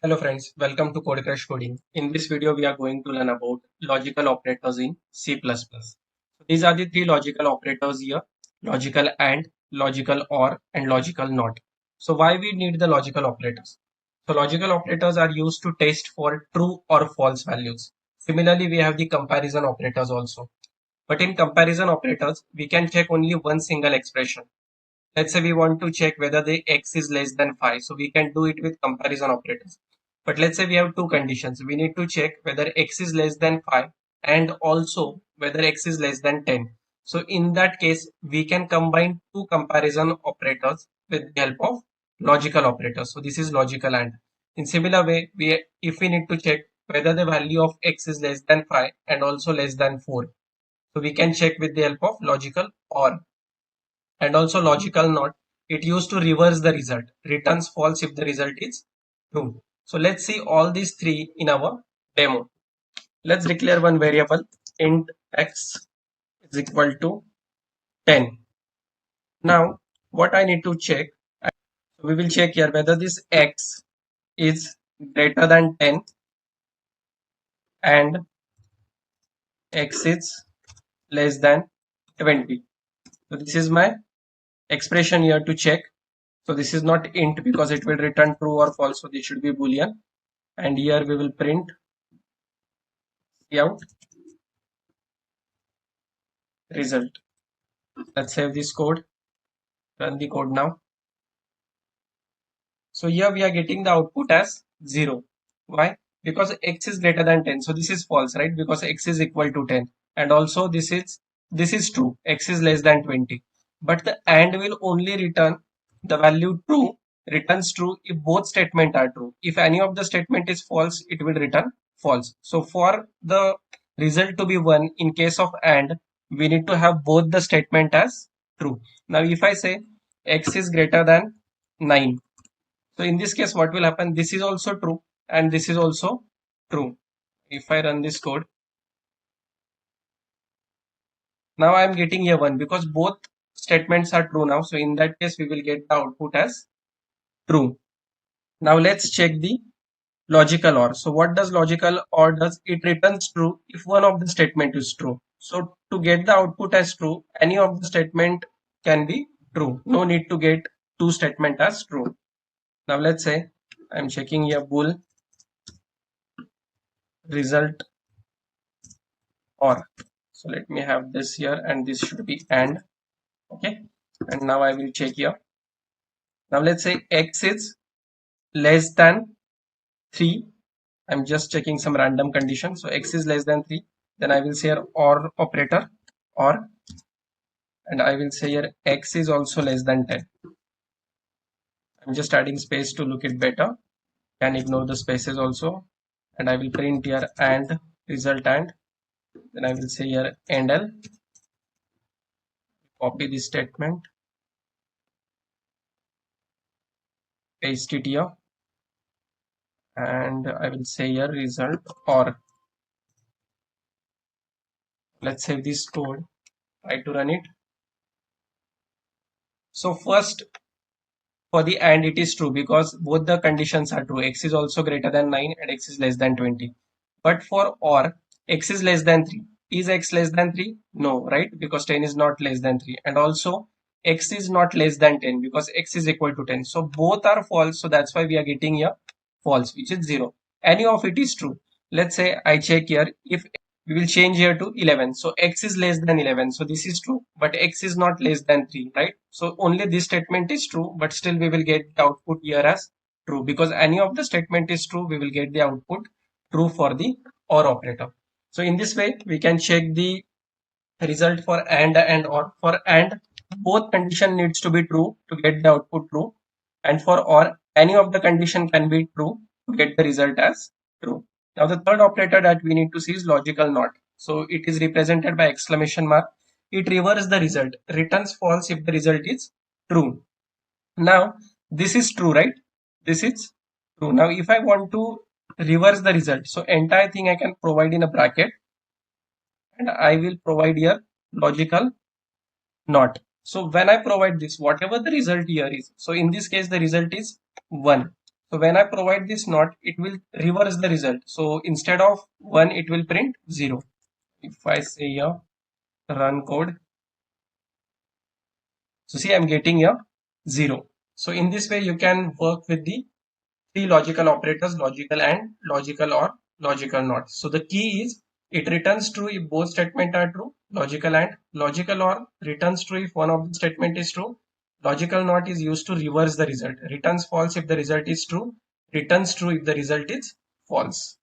Hello friends, welcome to Code Crash Coding. In this video, we are going to learn about logical operators in C++. These are the three logical operators here: logical AND, logical OR, and logical NOT. So why we need the logical operators? So logical operators are used to test for true or false values. Similarly, we have the comparison operators also. But in comparison operators, we can check only one single expression. Let's say we want to check whether the x is less than 5. So we can do it with comparison operators. But let's say we have two conditions. We need to check whether x is less than 5 and also whether x is less than 10. So in that case, we can combine two comparison operators with the help of logical operators. So this is logical AND. In similar way, if we need to check whether the value of x is less than 5 and also less than 4. So we can check with the help of logical OR. And also logical NOT, it used to reverse the result, returns false if the result is true. So let's see all these three in our demo. Let's declare one variable int x is equal to 10. Now what I need to check, we will check here whether this x is greater than 10 and x is less than 20. So this is my expression here to check. So this is not int because it will return true or false. So this should be boolean. And here we will print out result. Let's save this code, run the code now. So here we are getting the output as 0. Why? Because x is greater than 10. So this is false, right? Because x is equal to 10. And also this is true. X is less than 20. But the AND will only return the value true, returns true if both statements are true. If any of the statement is false, it will return false. So for the result to be 1 in case of AND, we need to have both the statement as true. Now if I say x is greater than 9, so in this case what will happen, this is also true and this is also true. If I run this code, now I am getting a 1 because both statements are true now. So in that case we will get the output as true. Now let's check the logical OR. So what does logical OR does? It returns true if one of the statement is true. So to get the output as true, any of the statement can be true. No need to get two statement as true. Now let's say I'm checking here bool result OR. So let me have this here and this should be AND. Okay. And now I will check here. Now let's say x is less than 3. I'm just checking some random condition. So x is less than 3. Then I will say here OR operator OR, and I will say here x is also less than 10. I'm just adding space to look it better. Can ignore the spaces also. And I will print here AND result AND. Then I will say here ANDL. Copy this statement. Paste it here. And I will say here result OR. Let's save this code. Try to run it. So first, for the AND it is true because both the conditions are true. X is also greater than 9 and x is less than 20. But for OR, x is less than 3. Is x less than 3? No, right? Because 10 is not less than 3. And also x is not less than 10 because x is equal to 10. So both are false. So that's why we are getting here false, which is 0. Any of it is true. Let's say I check here if we will change here to 11. So x is less than 11. So this is true, but x is not less than 3, right? So only this statement is true, but still we will get the output here as true because any of the statement is true, we will get the output true for the OR operator. So in this way, we can check the result for AND and OR. For AND, both condition needs to be true to get the output true. And for OR, any of the condition can be true to get the result as true. Now the third operator that we need to see is logical NOT. So it is represented by exclamation mark. It reverses the result, returns false if the result is true. Now this is true, right? This is true. Now if I want to reverse the result, so entire thing I can provide in a bracket and I will provide here logical NOT. So when I provide this, whatever the result here is, so in this case the result is 1. So when I provide this not, it will reverse the result. So instead of 1, it will print 0. If I say here run code, so see I'm getting a 0. So in this way you can work with the three logical operators, logical AND, logical OR, logical NOT. So the key is it returns true if both statements are true. Logical AND, logical OR returns true if one of the statement is true. Logical NOT is used to reverse the result. Returns false if the result is true. Returns true if the result is false.